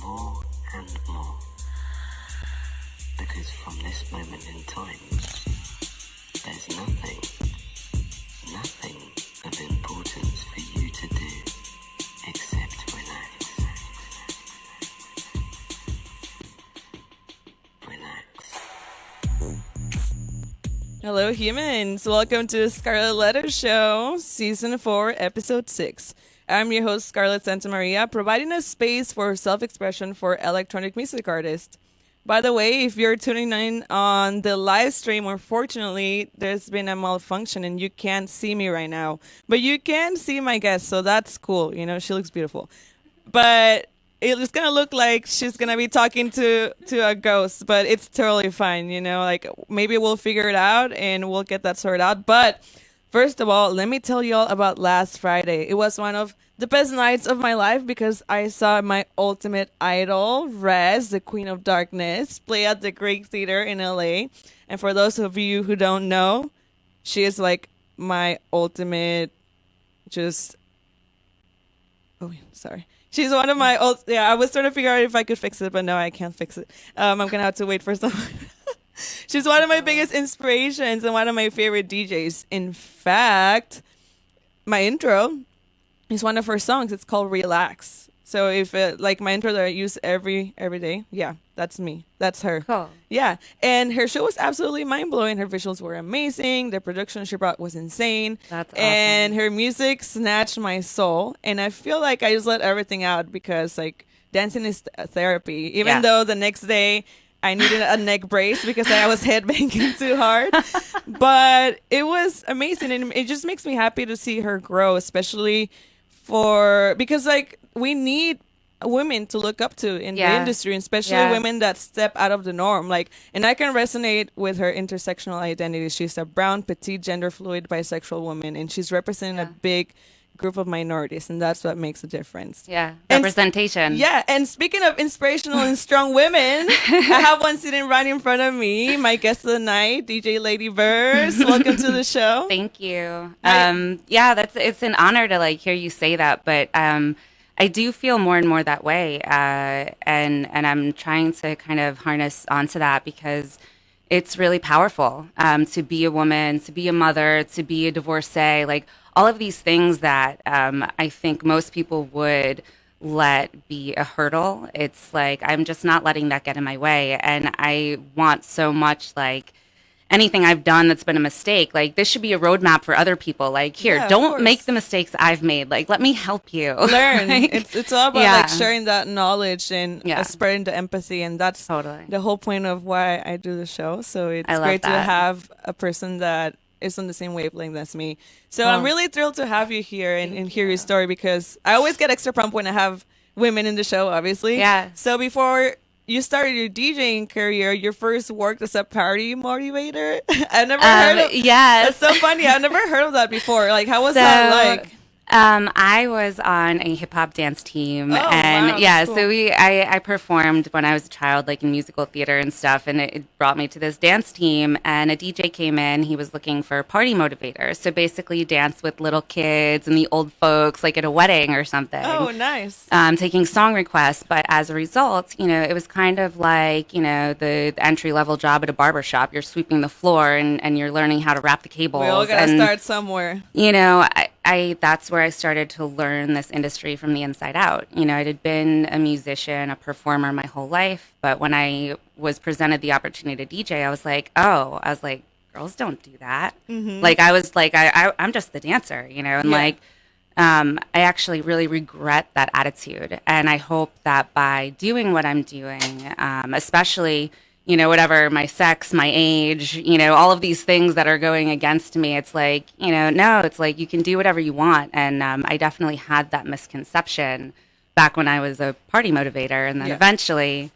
more and more. Because from this moment in time, there's nothing of importance for you to do except relax. Hello, humans. Welcome to the Scarlett Letter Show, Season 4, Episode 6. I'm your host, Scarlett Santamaria, providing a space for self-expression for electronic music artists. By the way, if you're tuning in on the live stream, unfortunately, there's been a malfunction and you can't see me right now. But you can see my guest, so that's cool. You know, she looks beautiful. But it's going to look like she's going to be talking to a ghost, but it's totally fine, you know? Like, maybe we'll figure it out and we'll get that sorted out. But first of all, let me tell you all about last Friday. It was one of the best nights of my life because I saw my ultimate idol, Rez, the Queen of Darkness, play at the Greek Theater in LA. And for those of you who don't know, she is like my ultimate just... Oh, sorry. She's one of my old... Yeah, I was trying to figure out if I could fix it, but no, I can't fix it. I'm going to have to wait for someone. She's one of my biggest inspirations and one of my favorite DJs. In fact, my intro is one of her songs. It's called Relax. So if like my intro that I use every day, yeah, that's me. That's her. Cool. Yeah. And her show was absolutely mind-blowing. Her visuals were amazing. The production she brought was insane. That's awesome. And her music snatched my soul. And I feel like I just let everything out because like dancing is therapy. Even though the next day I needed a neck brace because I was headbanging too hard. But it was amazing. And it just makes me happy to see her grow, especially because like we need women to look up to in the industry, especially women that step out of the norm. Like, and I can resonate with her intersectional identity. She's a brown, petite, gender fluid, bisexual woman, and she's representing a big group of minorities, and that's what makes a difference. Yeah, representation. And speaking of inspirational and strong women, I have one sitting right in front of me, my guest of the night, DJ Lady Verse. Welcome to the show. Thank you. It's an honor to like hear you say that, but I do feel more and more that way, and I'm trying to kind of harness onto that because it's really powerful to be a woman, to be a mother, to be a divorcee, like all of these things that I think most people would let be a hurdle. It's like I'm just not letting that get in my way, and I want so much like anything I've done that's been a mistake, like this should be a roadmap for other people. Like, here, don't make the mistakes I've made. Like, let me help you. Learn. It's all about like sharing that knowledge and spreading the empathy. And that's the whole point of why I do the show. So it's great to have a person that is on the same wavelength as me. So I'm really thrilled to have you here and hear your story because I always get extra pumped when I have women in the show, obviously. Yeah. So before you started your DJing career, you first worked as a party motivator. I've never heard of... Yes. That's so funny. I've never heard of that before. Like, how was that like? I was on a hip hop dance team, cool. So I performed when I was a child, like in musical theater and stuff, and it brought me to this dance team. And a DJ came in; he was looking for party motivators. So basically, you dance with little kids and the old folks, like at a wedding or something. Oh, nice! Taking song requests, but as a result, you know, it was kind of like the entry level job at a barbershop. You're sweeping the floor and you're learning how to wrap the cables. We all gotta start somewhere. You know, I that's where I started to learn this industry from the inside out. You know, I had been a musician, a performer my whole life, but when I was presented the opportunity to DJ, I was like, girls don't do that. Mm-hmm. Like, I was like, I'm just the dancer, you know, and I actually really regret that attitude. And I hope that by doing what I'm doing, especially, you know, whatever, my sex, my age, you know, all of these things that are going against me, it's like, you know, no, it's like you can do whatever you want. And I definitely had that misconception back when I was a party motivator, and then eventually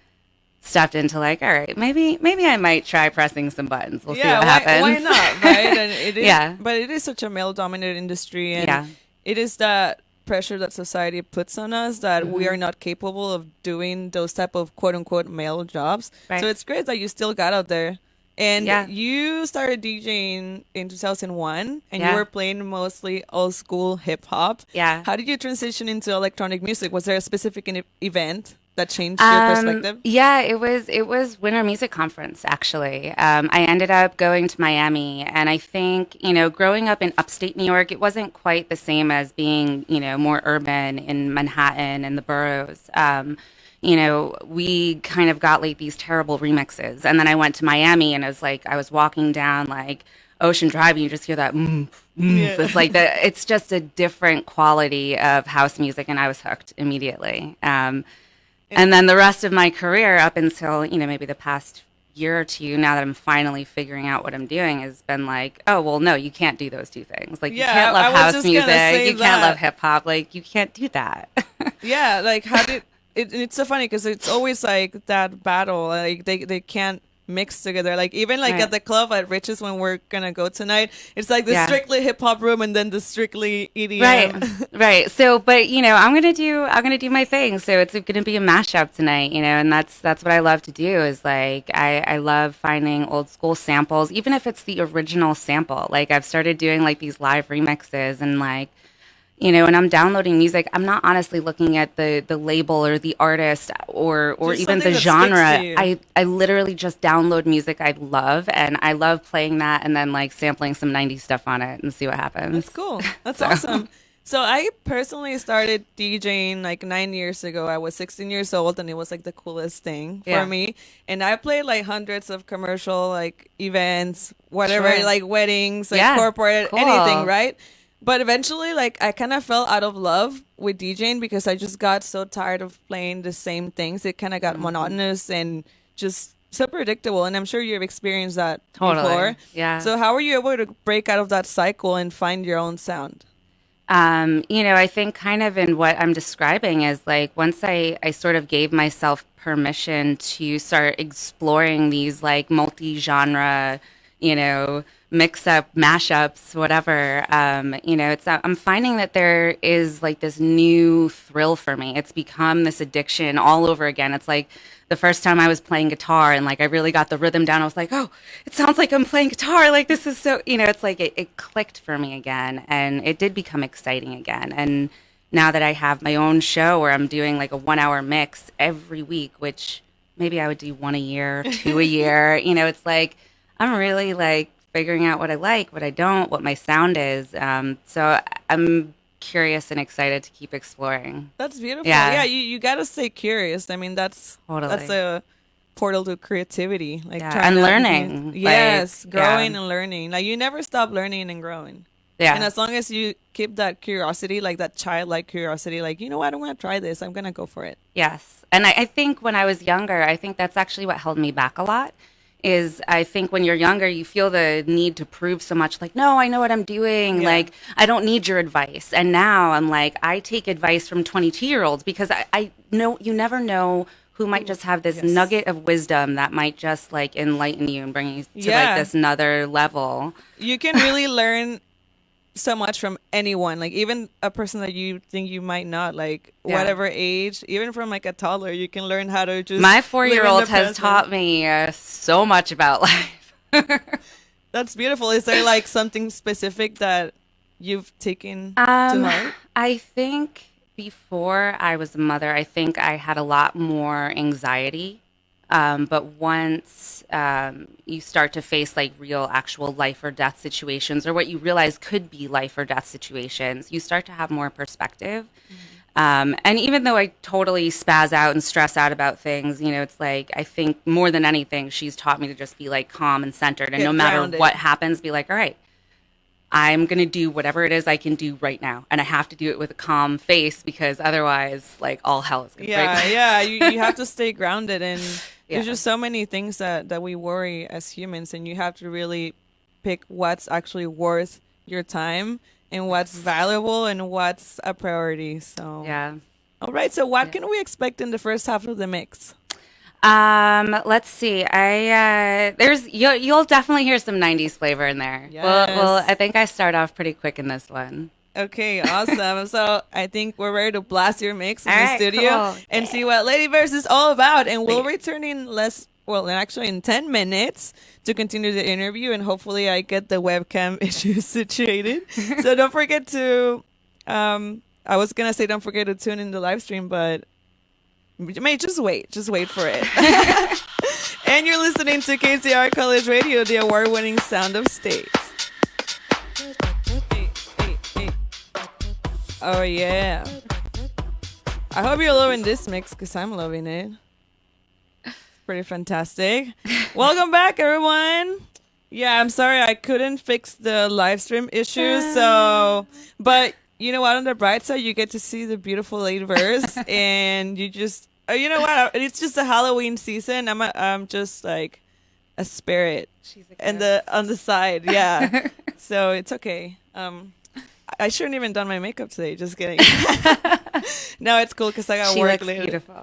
stepped into like, all right, maybe I might try pressing some buttons. We'll see what happens. Why not, right? And it is, but it is such a male-dominated industry, and it is that pressure that society puts on us that we are not capable of doing those type of quote-unquote male jobs. Right. So it's great that you still got out there. And you started DJing in 2001, and you were playing mostly old-school hip-hop. Yeah. How did you transition into electronic music? Was there a specific event? that changed your perspective? Yeah, it was Winter Music Conference actually. I ended up going to Miami, and I think growing up in upstate New York, it wasn't quite the same as being more urban in Manhattan and the boroughs. We kind of got like these terrible remixes, and then I went to Miami, and it was like I was walking down like Ocean Drive, and you just hear that. Yeah. It's like it's just a different quality of house music, and I was hooked immediately. And then the rest of my career up until, maybe the past year or two, now that I'm finally figuring out what I'm doing, has been like, oh, well, no, you can't do those two things. Like, Yeah, you can't I love was house just gonna say music. You that. can't love hip hop. Like, you can't do that. Yeah, like how did it's so funny because it's always like that battle. Like they can't mix together. Like even like Right. at the club at Rich's when we're gonna go tonight, it's like the Yeah. strictly hip hop room and then the strictly EDM. Right, right. So, but I'm gonna do my thing. So it's gonna be a mashup tonight, and that's what I love to do. Is like I love finding old school samples, even if it's the original sample. Like I've started doing like these live remixes, and like when I'm downloading music, I'm not honestly looking at the label or the artist or Just even something the that sticks genre. to you. I literally just download music I love, and I love playing that and then like sampling some 90s stuff on it and see what happens. That's cool. That's awesome. So I personally started DJing like 9 years ago. I was 16 years old, and it was like the coolest thing Yeah. for me. And I played like hundreds of commercial like events, whatever, Sure. like weddings, like Yeah. corporate, Cool. anything, right? But eventually, like I kind of fell out of love with DJing because I just got so tired of playing the same things. It kind of got monotonous and just so predictable. And I'm sure you've experienced that Totally. before. Yeah. So how were you able to break out of that cycle and find your own sound? I think kind of in what I'm describing is like once I sort of gave myself permission to start exploring these like multi-genre, mix up mashups, whatever, I'm finding that there is like this new thrill for me. It's become this addiction all over again. It's like the first time I was playing guitar and like I really got the rhythm down, I was like, oh, it sounds like I'm playing guitar. Like this is so, it's like it clicked for me again, and it did become exciting again. And now that I have my own show where I'm doing like a 1 hour mix every week, which maybe I would do one a year, two a year, it's like I'm really like figuring out what I like, what I don't, what my sound is. So I'm curious and excited to keep exploring. That's beautiful. Yeah. Yeah, you gotta stay curious. I mean, that's Totally. a portal to creativity. Like Yeah, trying and out learning. new- Yes, Like, growing yeah. and learning. Like you never stop learning and growing. Yeah. And as long as you keep that curiosity, like that childlike curiosity, like you know what, I'm gonna try this. I'm gonna go for it. Yes. And I think when I was younger, I think that's actually what held me back a lot. Is I think when you're younger, you feel the need to prove so much, like, no, I know what I'm doing. Yeah. Like, I don't need your advice. And now I'm like, I take advice from 22-year-olds because I know you never know who might just have this Yes. nugget of wisdom that might just like enlighten you and bring you to Yeah. like this another level. You can really learn so much from anyone, like even a person that you think you might not like, Yeah. whatever age, even from like a toddler, you can learn how to just My live in 4-year-old the has present. taught me so much about life. That's beautiful. Is there like something specific that you've taken to heart? I think before I was a mother, I think I had a lot more anxiety. But once you start to face like real, actual life or death situations, or what you realize could be life or death situations, you start to have more perspective. And even though I totally spaz out and stress out about things, it's like I think more than anything, she's taught me to just be like calm and centered, and Get no matter grounded. what happens, be like, all right, I'm going to do whatever it is I can do right now. And I have to do it with a calm face because otherwise, like, all hell is going to break Yeah, loose. yeah. You have to stay grounded, and Yeah. there's just so many things that we worry as humans, and you have to really pick what's actually worth your time and what's valuable and what's a priority. So Yeah. all right. So what can we expect in the first half of the mix? Let's see. You'll definitely hear some 90s flavor in there. Well, Yes. I think I start off pretty quick in this one. Okay, awesome. So I think we're ready to blast your mix in All the right, studio cool. and see what Ladyverse is all about. And we'll Sweet. return in actually in 10 minutes to continue the interview, and hopefully I get the webcam issues situated. So don't forget to, I was going to say don't forget to tune in the live stream, but Mate, just wait for it. And you're listening to KCR College Radio, the award-winning sound of states. Hey. Oh yeah. I hope you're loving this mix because I'm loving it. Pretty fantastic. Welcome back, everyone. Yeah, I'm sorry I couldn't fix the live stream issue. But you know what? On the bright side, you get to see the beautiful late verse, and you just, you know what? It's just a Halloween season. I'm just like a spirit, and on the side, yeah. So it's okay. I shouldn't even done my makeup today. Just kidding. No, it's cool because I got work later. Beautiful.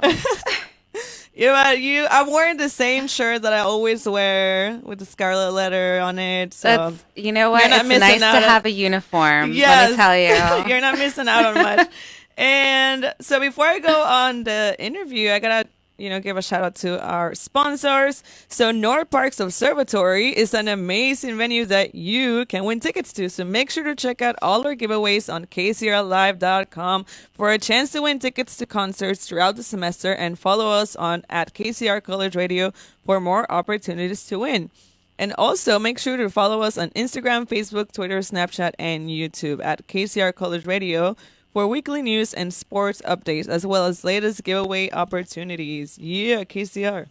I'm wearing the same shirt that I always wear with the Scarlett letter on it. So you know what? It's nice to have a uniform. Yes. Let me tell you. You're not missing out on much. And so before I go on the interview, I gotta give a shout out to our sponsors. So North Parks Observatory is an amazing venue that you can win tickets to. So make sure to check out all our giveaways on kcrlive.com for a chance to win tickets to concerts throughout the semester, and follow us on at KCR College Radio for more opportunities to win. And also make sure to follow us on Instagram, Facebook, Twitter, Snapchat, and YouTube at KCR College Radio for weekly news and sports updates, as well as latest giveaway opportunities. Yeah, KCR.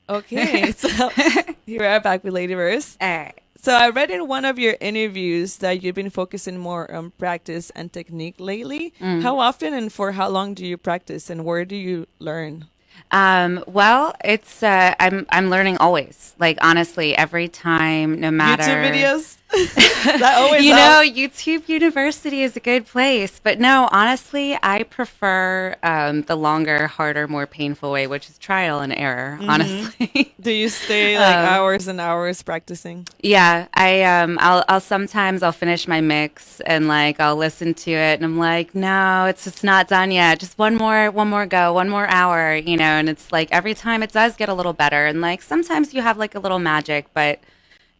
Okay, so here we are back with Ladyverse. All right. So I read in one of your interviews that you've been focusing more on practice and technique lately. How often and for how long do you practice, and where do you learn? Well, it's I'm learning always. Like, honestly, every time, no matter YouTube videos. That always YouTube University is a good place. But no, honestly, I prefer the longer, harder, more painful way, which is trial and error. Honestly. Do you stay like hours and hours practicing? Yeah, I'll sometimes finish my mix and like I'll listen to it and I'm like, no, it's just not done yet. Just one more go, 1 more hour, and it's like every time it does get a little better, and like sometimes you have like a little magic, but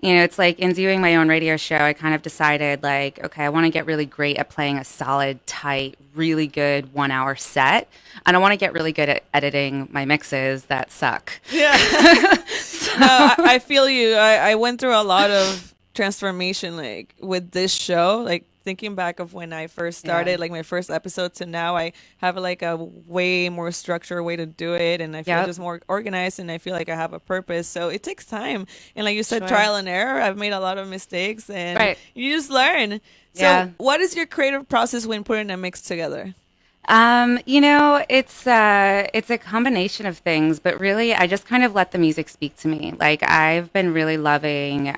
it's like in doing my own radio show, I kind of decided like, okay, I want to get really great at playing a solid, tight, really good 1 hour set. I don't want to get really good at editing my mixes that suck. Yeah. No, I feel you. I went through a lot of transformation like with this show, like thinking back of when I first started, like my first episode to now, I have like a way more structured way to do it, and I feel just more organized, and I feel like I have a purpose. So it takes time, and like you said, trial and error. I've made a lot of mistakes, and you just learn. So what is your creative process when putting a mix together? It's a combination of things, but really I just kind of let the music speak to me. Like, I've been really loving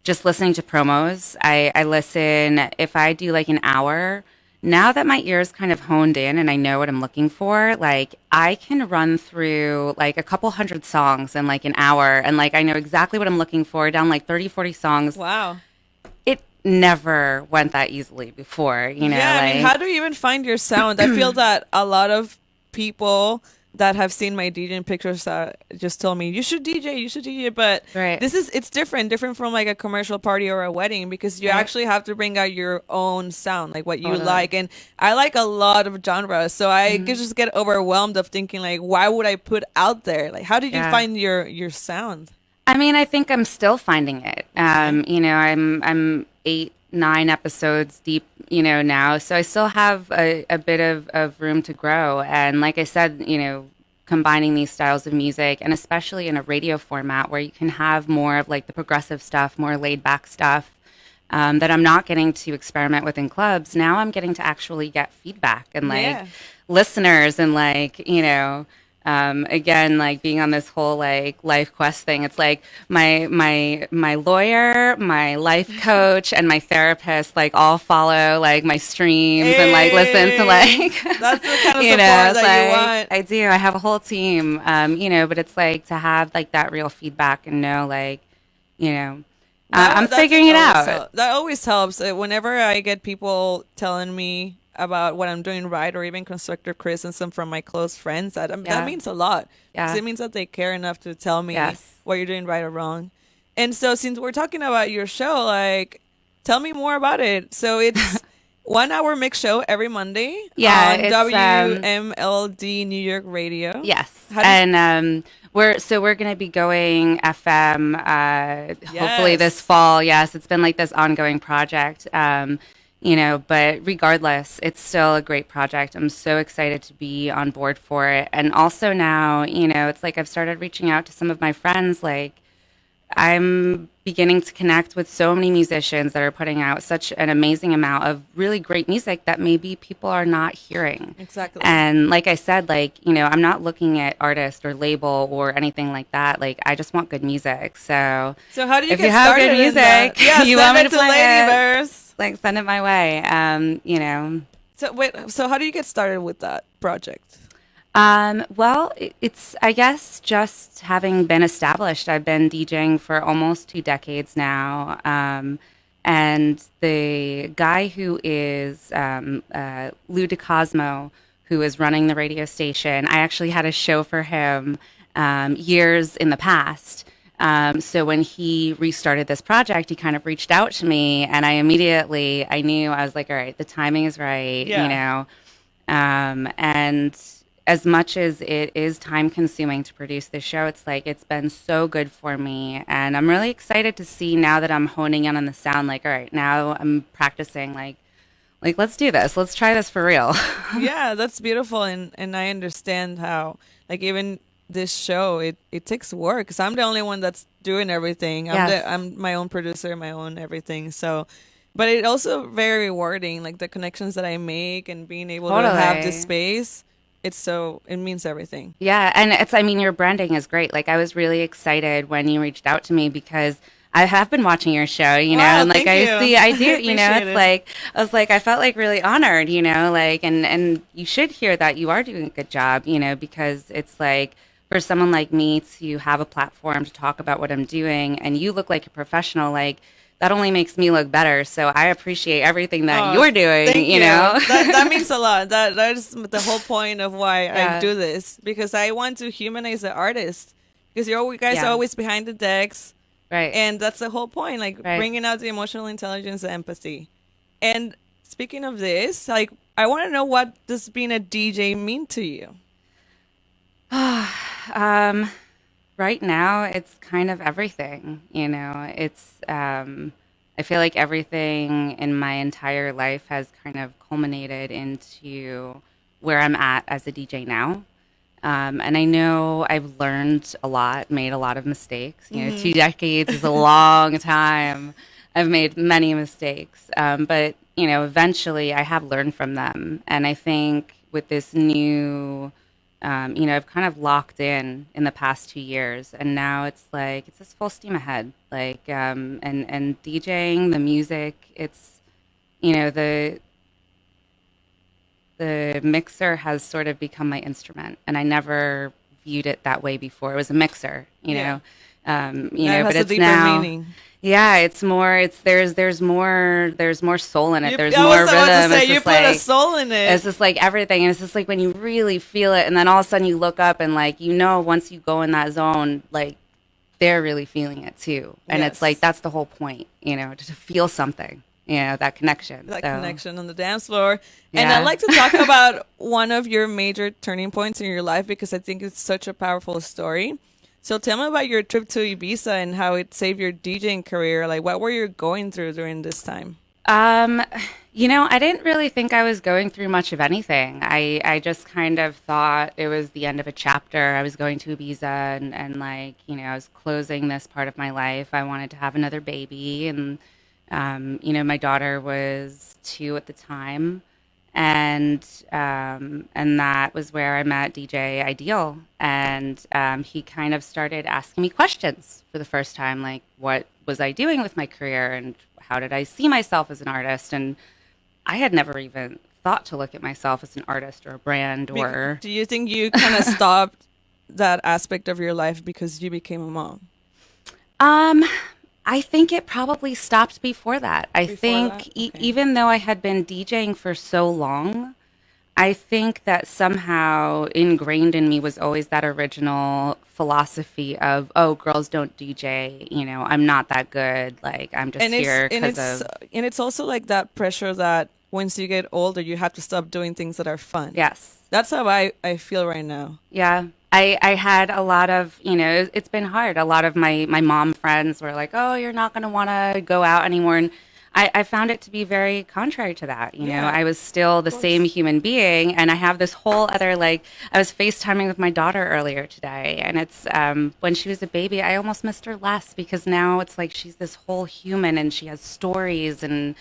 just listening to promos. I listen, if I do like an hour, now that my ear's kind of honed in and I know what I'm looking for, like I can run through like a couple hundred songs in like an hour, and like I know exactly what I'm looking for, down like 30, 40 songs. Wow. It never went that easily before, Yeah, I mean, how do you even find your sound? I feel that a lot of people that have seen my DJing pictures just told me you should DJ, but it's different from like a commercial party or a wedding, because you actually have to bring out your own sound, like what you like. And I like a lot of genres, so I could just get overwhelmed of thinking like, why would I put out there? Like, how did you find your sound? I mean, I think I'm still finding it. I'm 8-9 episodes deep, now. So I still have a bit of room to grow. And like I said, combining these styles of music, and especially in a radio format where you can have more of like the progressive stuff, more laid back stuff that I'm not getting to experiment with in clubs. Now I'm getting to actually get feedback and like listeners, and like, again, like being on this whole like life quest thing, it's like my lawyer, my life coach, and my therapist like all follow like my streams and like listen to like that's the kind of support that like, you want. I do. I have a whole team, but it's like to have like that real feedback and know like, I'm figuring it out. That always helps. Whenever I get people telling me about what I'm doing right, or even constructive criticism from my close friends, that means a lot. Yeah. It means that they care enough to tell me what you're doing right or wrong. And so since we're talking about your show, like, tell me more about it. So 1 hour mix show every Monday Yeah, on it's WMLD New York Radio. yes, How do and we're gonna be going FM. Hopefully this Yes. fall. Yes, it's been like this ongoing project. But regardless, it's still a great project. I'm so excited to be on board for it, and also now, it's like I've started reaching out to some of my friends, like. I'm beginning to connect with so many musicians that are putting out such an amazing amount of really great music that maybe people are not hearing. Exactly. And like I said, I'm not looking at artist or label or anything like that. Like, I just want good music. So So how do you if get you have started good in that? music, Yeah, you send want me it to to play it, Ladyverse. like, send it my way. So wait, so how do you get started with that project? Well, it's, I guess, just having been established. I've been DJing for almost 2 decades now. And the guy who is Lou DeCosmo, who is running the radio station, I actually had a show for him years in the past. So when he restarted this project, he kind of reached out to me, and I knew, I was like, all right, the timing is right, Yeah. and as much as it is time consuming to produce this show, it's like it's been so good for me. And I'm really excited to see now that I'm honing in on the sound, like, all right, now I'm practicing like let's do this. Let's try this for real. Yeah, that's beautiful, and I understand how, like, even this show, it takes work because I'm the only one that's doing everything. Yes. I'm my own producer, my own everything. So, but it also very rewarding, like the connections that I make and being able to have this Totally. space. It means everything. Yeah, and I mean, your branding is great. Like, I was really excited when you reached out to me because I have been watching your show, Wow, and like thank you. I do, I appreciate it's it. like, I was like, I felt like really honored, like, and you should hear that you are doing a good job, because it's like, for someone like me to have a platform to talk about what I'm doing, and you look like a professional, like, that only makes me look better. So I appreciate everything that Oh, you're doing, thank you. you know? That means a lot. That is the whole point of why I Yeah. do this, because I want to humanize the artist. Because you guys are Yeah. always behind the decks, Right. and that's the whole point, like Right. bringing out the emotional intelligence and empathy. And speaking of this, like, I want to know, what does being a DJ mean to you? Um, right now, it's kind of everything, I feel like everything in my entire life has kind of culminated into where I'm at as a DJ now. And I know I've learned a lot, made a lot of mistakes. 2 decades is a long time. I've made many mistakes. But, eventually I have learned from them. And I think with this new, I've kind of locked in the past 2 years. And now it's like, it's just full steam ahead. Like, and DJing, the music, it's, the mixer has sort of become my instrument, and I never viewed it that way before. It was a mixer, Yeah. That but has a it's deeper now, meaning. yeah, it's more, there's more soul in it. There's I more was about to rhythm. say, It's you just put a like, soul in it. it's just like everything. And it's just like when you really feel it, and then all of a sudden you look up and like, once you go in that zone, like they're really feeling it too. And it's like, Yes. that's the whole point, to feel something, that connection. That So, connection on the dance floor. And yeah. I'd like to talk about one of your major turning points in your life, because I think it's such a powerful story. So tell me about your trip to Ibiza and how it saved your DJing career. Like, what were you going through during this time? Um, I didn't really think I was going through much of anything. I just kind of thought it was the end of a chapter. I was going to Ibiza and like, I was closing this part of my life. I wanted to have another baby, and my daughter was 2 at the time. And that was where I met DJ Ideal, and he kind of started asking me questions for the first time, like what was I doing with my career, and how did I see myself as an artist? And I had never even thought to look at myself as an artist or a brand or. Do you think you kind of stopped that aspect of your life because you became a mom? Um, I think it probably stopped before that. I Before think that? Okay. even though I had been DJing for so long, I think that somehow ingrained in me was always that original philosophy of, oh, girls don't DJ, I'm not that good. Like, I'm just And it's here and because it's of. and it's also like that pressure that once you get older, you have to stop doing things that are fun. Yes. That's how I feel right now. Yeah. I had a lot of, it's been hard. A lot of my mom friends were like, oh, you're not going to want to go out anymore. And I found it to be very contrary to that. You know, I was still the same human being. And I have this whole other, like, I was FaceTiming with my daughter earlier today. And it's when she was a baby, I almost missed her less because now it's like she's this whole human and she has stories. And,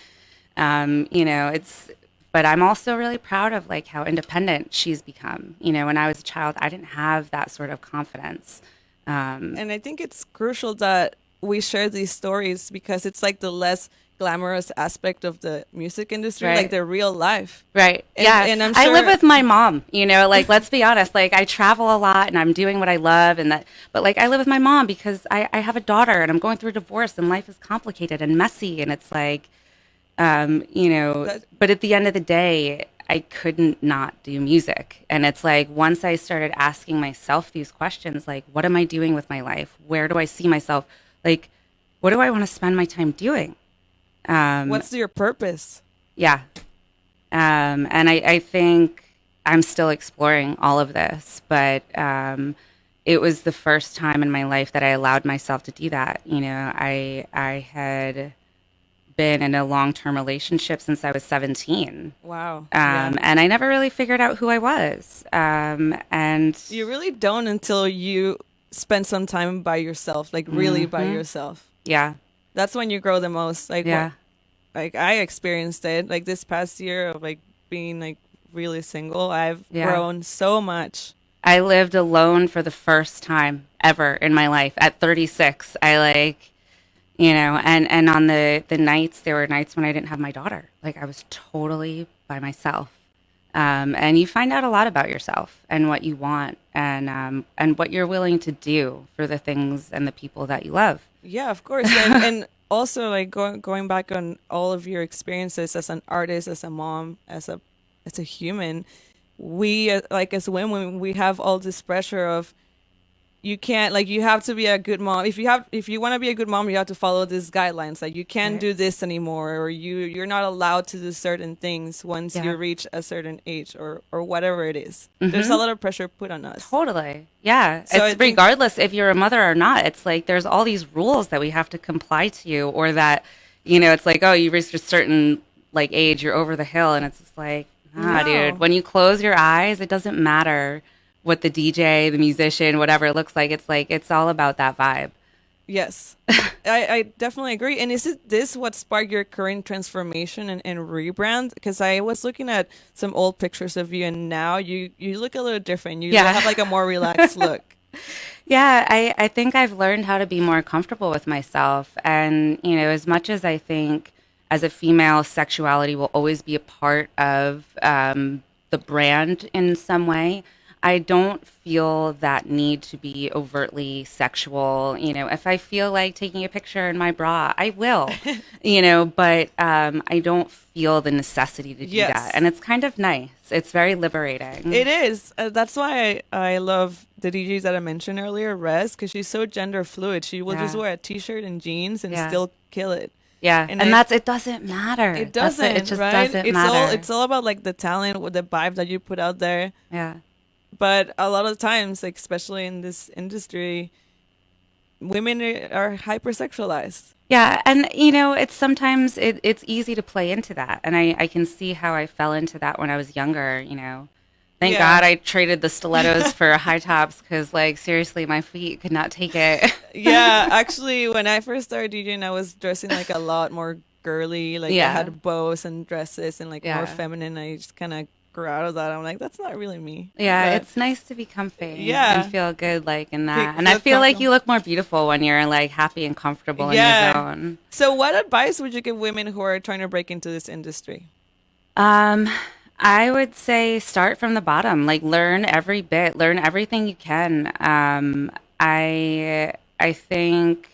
but I'm also really proud of like how independent she's become. You know, when I was a child, I didn't have that sort of confidence. And I think it's crucial that we share these stories because it's like the less glamorous aspect of the music industry, right. like the real life. Right. And, yeah. And I'm sure... I live with my mom, like, let's be honest, like I travel a lot and I'm doing what I love but like I live with my mom because I have a daughter and I'm going through a divorce and life is complicated and messy. And it's like, but at the end of the day, I couldn't not do music. And it's like, once I started asking myself these questions, like, what am I doing with my life? Where do I see myself? Like, what do I want to spend my time doing? What's your purpose? Yeah. And I think I'm still exploring all of this, but it was the first time in my life that I allowed myself to do that. I had been in a long-term relationship since I was 17. Wow. And I never really figured out who I was. And you really don't until you spend some time by yourself, like really by yourself. Yeah. That's when you grow the most. Like, yeah. Like I experienced it like this past year of like being like really single. I've grown so much. I lived alone for the first time ever in my life at 36. I like, and on the nights, there were nights when I didn't have my daughter. Like I was totally by myself. And you find out a lot about yourself and what you want and what you're willing to do for the things and the people that you love. Yeah, of course. And also like going back on all of your experiences as an artist, as a mom, as a human, we like as women, we have all this pressure of you can't, like, you have to be a good mom. If you want to be a good mom, you have to follow these guidelines. Like you can't do this anymore, or you're not allowed to do certain things once you reach a certain age or whatever it is. There's a lot of pressure put on us. Totally. Yeah. So it's regardless if you're a mother or not, it's like there's all these rules that we have to comply to, or that, it's like, oh, you reached a certain like age, you're over the hill, and it's just like, dude, when you close your eyes, it doesn't matter what the DJ, the musician, whatever it looks like. It's all about that vibe. Yes, I definitely agree. And is it this what sparked your current transformation and rebrand? Because I was looking at some old pictures of you, and now you look a little different. You have like a more relaxed look. Yeah, I think I've learned how to be more comfortable with myself. And, as much as I think as a female, sexuality will always be a part of the brand in some way, I don't feel that need to be overtly sexual. If I feel like taking a picture in my bra, I will, but I don't feel the necessity to do that. And it's kind of nice. It's very liberating. It is. That's why I love the DJs that I mentioned earlier, Rez, because she's so gender fluid. She will just wear a t-shirt and jeans and still kill it. Yeah, and it doesn't matter. It doesn't, it just doesn't matter. It's all about like the talent, with the vibe that you put out there. Yeah. But a lot of times, like especially in this industry, women are hypersexualized. Yeah, and it's sometimes it's easy to play into that, and I can see how I fell into that when I was younger. Thank God I traded the stilettos for high tops because, like, seriously, my feet could not take it. Yeah, actually, when I first started DJing, I was dressing like a lot more girly. Like I had bows and dresses and like more feminine. I just kind of grew out of that. I'm like, that's not really me. Yeah, but it's nice to be comfy. Yeah, and feel good like in that. And I feel like you look more beautiful when you're like happy and comfortable in your zone. So, what advice would you give women who are trying to break into this industry? I would say start from the bottom. Like learn everything you can. I think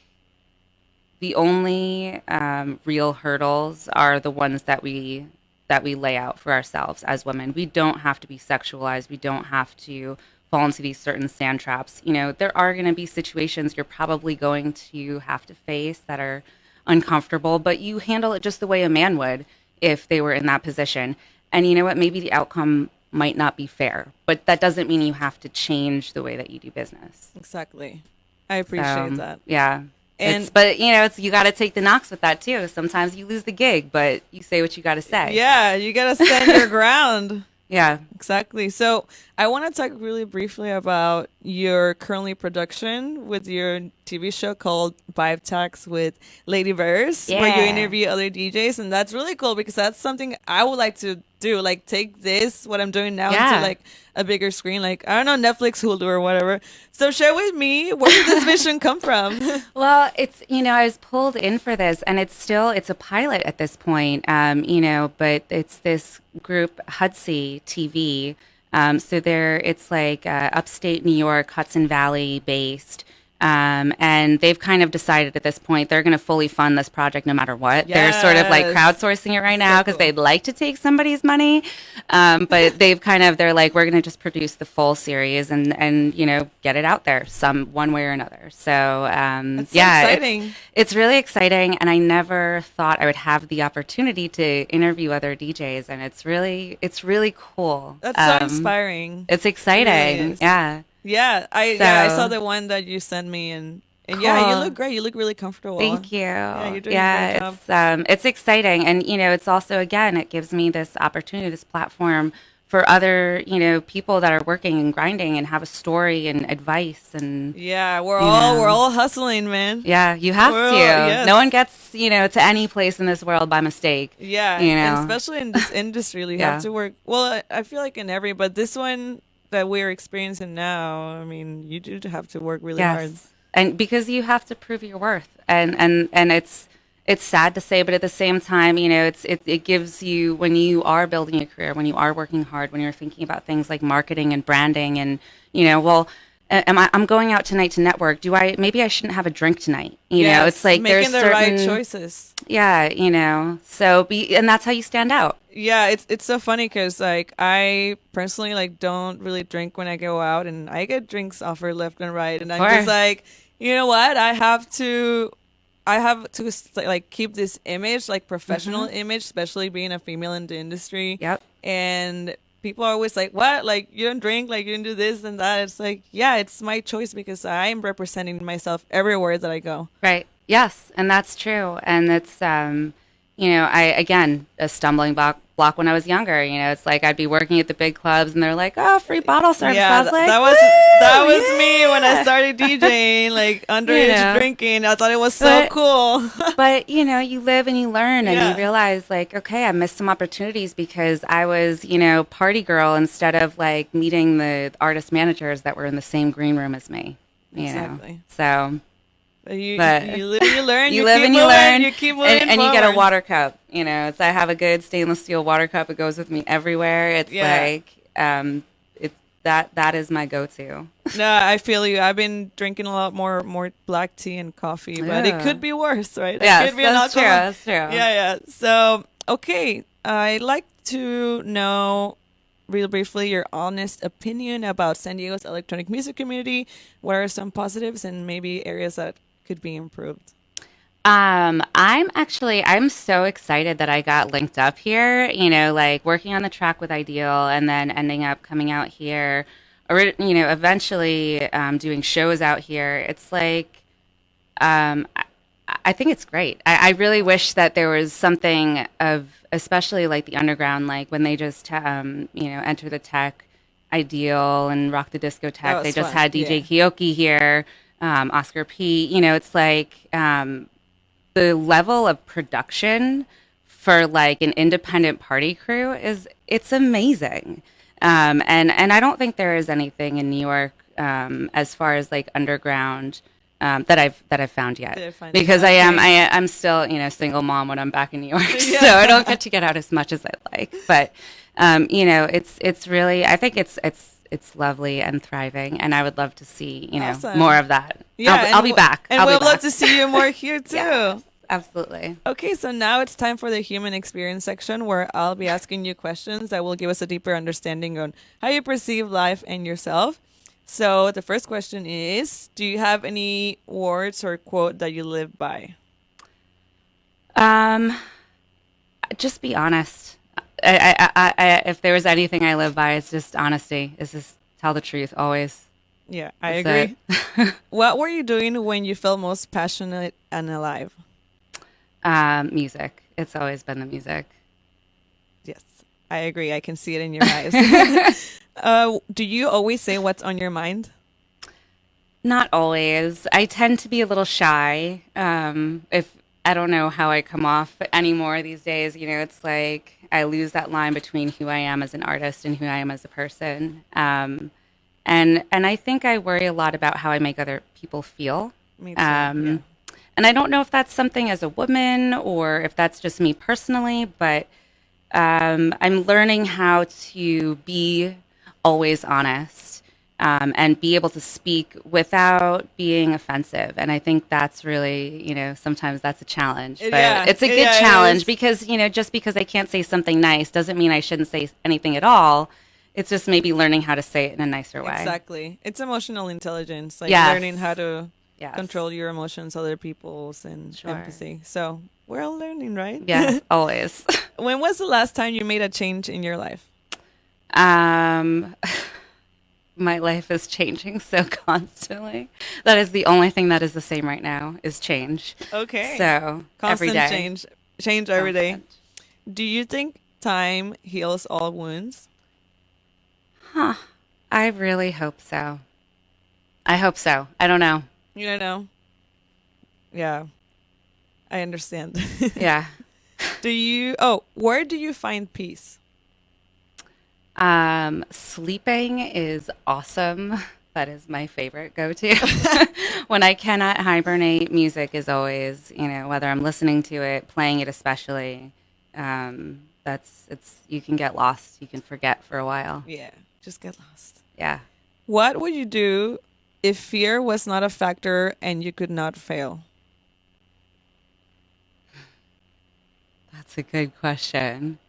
the only real hurdles are the ones that we lay out for ourselves as women. We don't have to be sexualized. We don't have to fall into these certain sand traps. There are going to be situations you're probably going to have to face that are uncomfortable, but you handle it just the way a man would. if they were in that position. And you know what? Maybe the outcome might not be fair, but that doesn't mean you have to change the way that you do business. Exactly. I appreciate that. Yeah. And But you got to take the knocks with that too. Sometimes you lose the gig, but you say what you got to say. yeah, you got to stand your ground. Yeah. Exactly. So I want to talk really briefly about your currently production with your TV show called Vibe Talks with Lady Bears, where you Yeah. interview other DJs. And that's really cool because that's something I would like to do. Like take this, what I'm doing now, Yeah. into like a bigger screen, like, I don't know, Netflix, Hulu, or whatever. So share with me, where did this vision come from? Well, it's, I was pulled in for this, and it's a pilot at this point, but it's this group, Hudsey TV. So it's like upstate New York, Hudson Valley based. And they've kind of decided at this point they're going to fully fund this project no matter what. They're sort of like Yes. crowdsourcing it right now because cool. they'd like to take somebody's money. But they're like, we're going to just produce the full series and get it out there one way or another. So, That's so yeah, exciting. it's really exciting. And I never thought I would have the opportunity to interview other DJs. And it's really cool. That's so inspiring. It's exciting. is. Yeah. I saw the one that you sent me, and yeah, you Cool. look great. You look really comfortable. Thank you. Yeah, you're doing a great job. It's exciting, and it's also, again, it gives me this opportunity, this platform for other people that are working and grinding and have a story and advice and Yeah, we're all hustling, man. yeah, you have We're to. all- yes. No one gets to any place in this world by mistake. Yeah, You and know. especially in this industry, you Yeah. have to work. Well, I feel like in every, but this one that we're experiencing now, I mean, you do have to work really hard. And because you have to prove your worth, and it's sad to say, but at the same time, it gives you, when you are building a career, when you are working hard, when you're thinking about things like marketing and branding, and I'm going out tonight to network. Maybe I shouldn't have a drink tonight. Yes, It's like making there's the right certain choices. Yeah, and that's how you stand out. Yeah, it's so funny because like I personally like don't really drink when I go out, and I get drinks offered left and right, and I'm course. just like, you know what? I have to like keep this image, like professional image, especially being a female in the industry. Yep. And people are always like, what? Like you don't drink, like you don't do this and that. It's like, yeah, it's my choice because I am representing myself everywhere that I go. Right. Yes, and that's true. And it's a stumbling block when I was younger. It's like I'd be working at the big clubs and they're like, "Oh, free bottle service." I was like, that was "Woo, me when I yeah." started DJing, like underage drinking. I thought it was so But- cool. But you live and you learn, and Yeah. you realize like, okay, I missed some opportunities because I was, party girl instead of like meeting the artist managers that were in the same green room as me. Exactly. So You But- live and you learn. you keep live and you moving, learn, You keep moving and you get a forward. water cup. It's, I have a good stainless steel water cup. It goes with me everywhere. It's Yeah. like it's that is my go-to. No, I feel you. I've been drinking a lot more black tea and coffee, but it Yeah. could be worse, right? Yes, it could be an that's true. alcohol. That's true. Yeah. So, okay, I'd like to know real briefly your honest opinion about San Diego's electronic music community. What are some positives and maybe areas that could be improved? I'm so excited that I got linked up here, like working on the track with Ideal and then ending up coming out here, or, eventually doing shows out here. It's like, I think it's great. I really wish that there was something of, especially like the underground, like when they just, enter the tech, Ideal and Rock the That Discotheque. was They just fun, had DJ Kioki here, Oscar P. It's like the level of production for like an independent party crew it's amazing. And I don't think there is anything in New York as far as like underground that I've found yet, Did I find because it? I'm still single mom when I'm back in New York, so I don't get to get out as much as I'd like. But it's really, I think it's lovely and thriving, and I would love to see Awesome. more of that. Yeah, I'll be back. And I'll be we'd love back. to see you more here too. Yes, absolutely. Okay, so now it's time for the human experience section where I'll be asking you questions that will give us a deeper understanding on how you perceive life and yourself. So the first question is, do you have any words or quote that you live by? Just be honest. If there was anything I live by, it's just honesty. It's just tell the truth always. Yeah, I That's agree. What were you doing when you felt most passionate and alive? Music. It's always been the music. Yes, I agree. I can see it in your eyes. Do you always say what's on your mind? Not always. I tend to be a little shy. If I don't know how I come off anymore these days, it's like I lose that line between who I am as an artist and who I am as a person. And I think I worry a lot about how I make other people feel. Me too. Yeah. And I don't know if that's something as a woman or if that's just me personally, but I'm learning how to be always honest and be able to speak without being offensive. And I think that's really, sometimes that's a challenge. But it's a good challenge because, just because I can't say something nice doesn't mean I shouldn't say anything at all. It's just maybe learning how to say it in a nicer way. Exactly. It's emotional intelligence, like Yes. learning how to Yes. control your emotions, other people's, and Sure. empathy. So we're all learning, right? Yeah, always. When was the last time you made a change in your life? My life is changing so constantly. That is the only thing that is the same right now is change. Okay. So every Constant day. change every day. Constant. Do you think time heals all wounds? I really hope so. I hope so. I don't know. You don't know? Yeah, I understand. Yeah. Where do you find peace? Sleeping is awesome. That is my favorite go-to. When I cannot hibernate, music is always, whether I'm listening to it, playing it especially. You can get lost. You can forget for a while. Yeah, just get lost. Yeah. What would you do if fear was not a factor and you could not fail? That's a good question.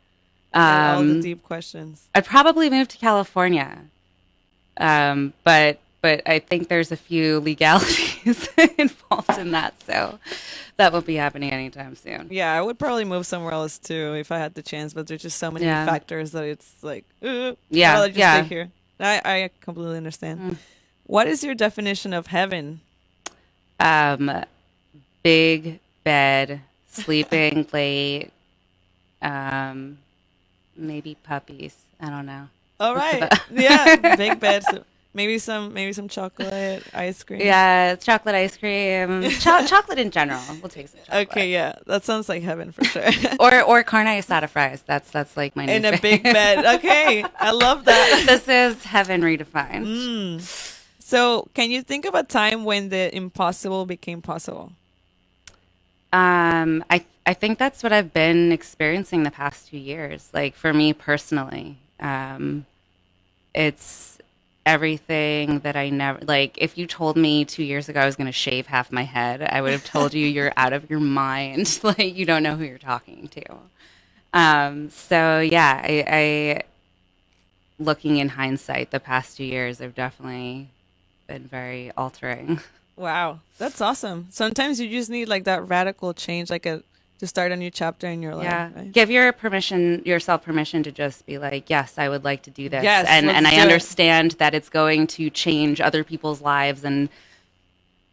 All the deep questions. I'd probably move to California. But I think there's a few legalities involved in that, so that won't be happening anytime soon. Yeah, I would probably move somewhere else too if I had the chance, but there's just so many Yeah. factors that it's like, Yeah, I'd rather just yeah. stay here. I completely understand. What is your definition of heaven? Big bed, sleeping late, maybe puppies. I don't know. All right. Yeah, big beds. Maybe some chocolate ice cream. Yeah, chocolate ice cream, chocolate in general. We'll take some chocolate. Okay, yeah, that sounds like heaven for sure. Or carne asada fries. That's like my new In a thing. big bed. Okay, I love that. This is heaven redefined. So, can you think of a time when the impossible became possible? I think that's what I've been experiencing the past 2 years. Like for me personally, it's everything that I never like. If you told me 2 years ago I was going to shave half my head, I would have told you you're out of your mind. Like you don't know who you're talking to. So yeah, I looking in hindsight, the past 2 years have definitely been very altering. Wow, that's awesome. Sometimes you just need like that radical change, to start a new chapter in your life. Yeah. Right? Give yourself permission to just be like, yes, I would like to do this. Yes, and let's I do it. understand that it's going to change other people's lives and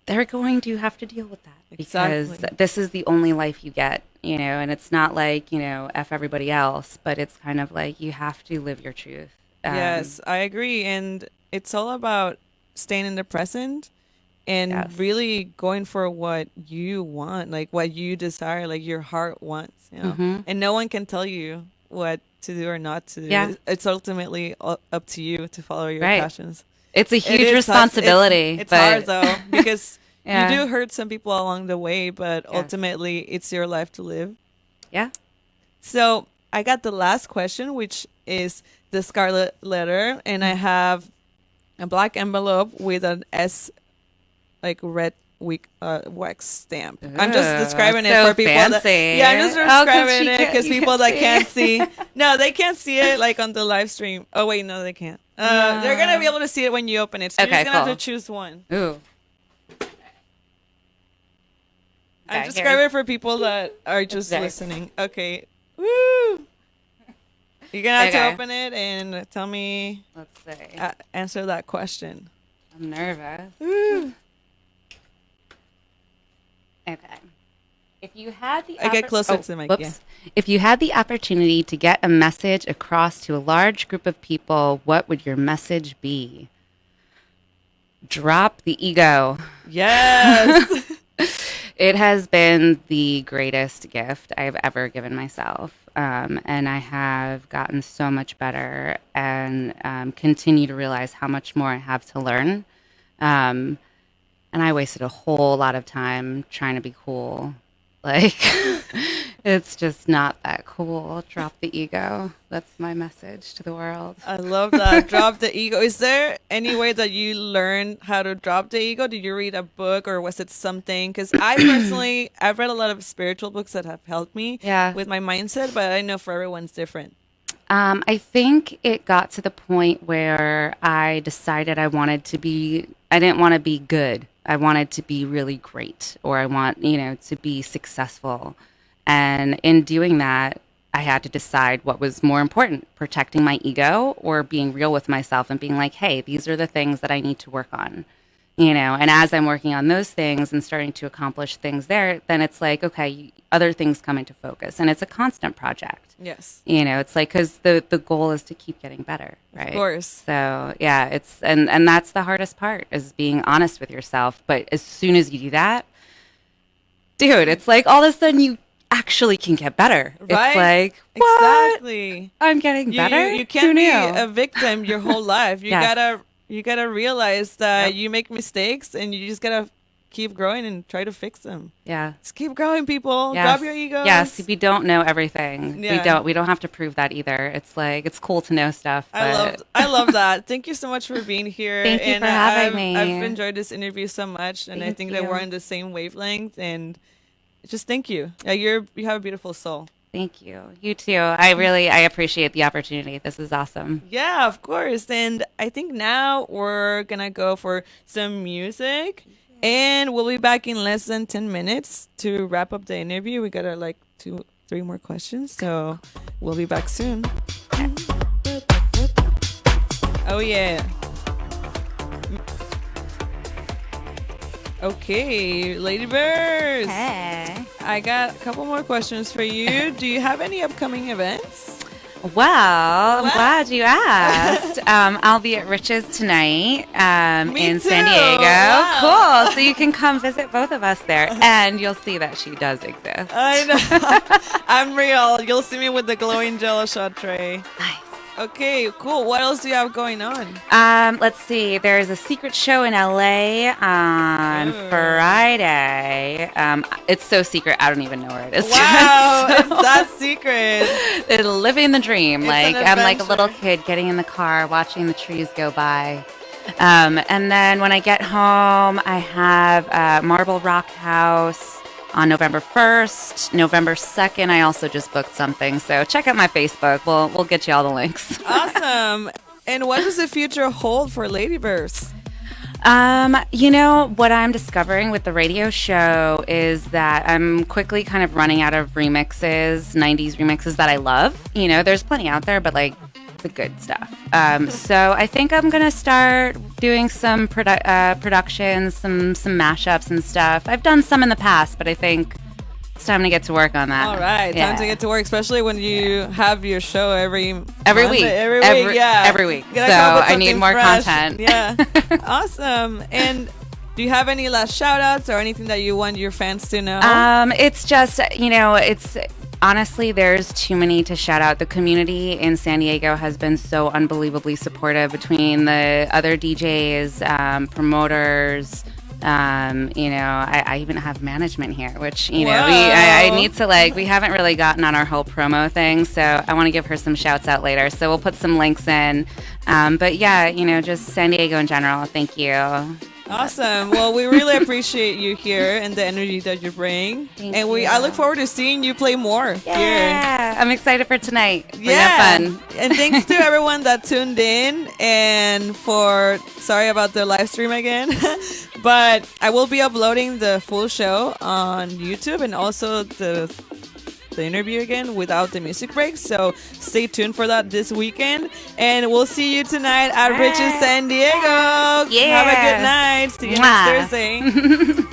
they're going to have to deal with that because Exactly. this is the only life you get, and it's not like, F everybody else, but it's kind of like you have to live your truth. Yes, I agree. And it's all about staying in the present and Yes. really going for what you want, like what you desire, like your heart wants, And no one can tell you what to do or not to do. Yeah. It's ultimately up to you to follow your Right. passions. It's a It huge is tough. responsibility. It's but hard though because Yeah. you do hurt some people along the way, but Yes. ultimately it's your life to live. Yeah. So I got the last question, which is the Scarlett letter, and I have a black envelope with an S, like red wax stamp. I'm just Ooh, describing it so for people. fancy. Yeah, I'm just Oh, 'cause describing it you because can't people that see can't it. see. No, they can't see it like on the live stream. Oh wait, no, they can't. They're gonna be able to see it when you open it. So you're Okay, just gonna have cool. to choose one. Ooh. I'm Okay, describing it for people that are just there. listening. Okay, Woo! You're gonna have to Okay. open it and tell me. Let's see. Answer that question. I'm nervous. Woo! Okay. If you had the I get closer to the mic. Yeah. If you had the opportunity to get a message across to a large group of people, what would your message be? Drop the ego. Yes. It has been the greatest gift I've ever given myself. And I have gotten so much better and continue to realize how much more I have to learn. And I wasted a whole lot of time trying to be cool. Like, it's just not that cool. Drop the ego. That's my message to the world. I love that. Drop the ego. Is there any way that you learned how to drop the ego? Did you read a book or was it something? Because I personally, I've read a lot of spiritual books that have helped me with my mindset, but I know for everyone's different. I think it got to the point where I decided I didn't want to be good. I wanted to be really great, or I want, to be successful. And in doing that, I had to decide what was more important, protecting my ego or being real with myself and being like, hey, these are the things that I need to work on. And as I'm working on those things and starting to accomplish things there, then it's like, okay, other things come into focus, and it's a constant project. Yes. It's like, because the goal is to keep getting better, right? Of course. So yeah, it's, and that's the hardest part, is being honest with yourself. But as soon as you do that, dude, it's like all of a sudden you actually can get better. Right? It's like, what? Exactly. I'm getting better? You can't be Who knew? a victim your whole life. You Yes. you gotta realize that you make mistakes and you just gotta keep growing and try to fix them. Yeah. Just keep growing, people. Yes. Drop your egos. Yes, we don't know everything. Yeah. We don't have to prove that either. It's like, it's cool to know stuff. But I love that. Thank you so much for being here. Thank you for having me. I've enjoyed this interview so much, and I Thank think that you. we're on the same wavelength. And just thank you. You have a beautiful soul. Thank you. You too. I appreciate the opportunity. This is awesome. Yeah, of course. And I think now we're gonna go for some music. And we'll be back in less than 10 minutes to wrap up the interview. We got like 2-3 more questions. So we'll be back soon. Oh, yeah. Okay, Ladybirds. Hey. I got a couple more questions for you. Do you have any upcoming events? Well, I'm glad you asked. I'll be at Rich's tonight in too. San Diego. Wow. Cool. So you can come visit both of us there, and you'll see that she does exist. I know. I'm real. You'll see me with the glowing Jello shot tray. Nice. Okay, cool. What else do you have going on? Let's see. There's a secret show in LA on Friday. It's so secret, I don't even know where it is. Wow, it's that secret. It's living the dream. It's Like, an I'm like a adventure. little kid getting in the car, watching the trees go by. And then when I get home, I have Marble Rock House on November 1st. November 2nd, I also just booked something. So check out my Facebook. We'll get you all the links. Awesome. And what does the future hold for Ladybirds? What I'm discovering with the radio show is that I'm quickly kind of running out of remixes, 90s remixes that I love. There's plenty out there, but like the good stuff. So I think I'm going to start doing some productions, some mashups and stuff. I've done some in the past, but I think it's time to get to work on that. All right, time to get to work, especially when you have your show every week. Every week. Every week. Gotta So come up with I need something more fresh. content. Yeah. Awesome. And do you have any last shout outs or anything that you want your fans to know? It's just, it's honestly, there's too many to shout out. The community in San Diego has been so unbelievably supportive between the other DJs, promoters. I even have management here, which, I need to we haven't really gotten on our whole promo thing. So I want to give her some shouts out later. So we'll put some links in. But yeah, just San Diego in general. Thank you. Awesome. Well, we really appreciate you here and the energy that you bring. Thank and you. I look forward to seeing you play more here. Yeah, I'm excited for tonight. We're gonna Yeah. have fun. And thanks to everyone that tuned in and sorry about the live stream again. But I will be uploading the full show on YouTube and also the the interview again without the music break. So stay tuned for that this weekend. And we'll see you tonight at Rich's San Diego. Yeah. Have a good night. See you next Thursday.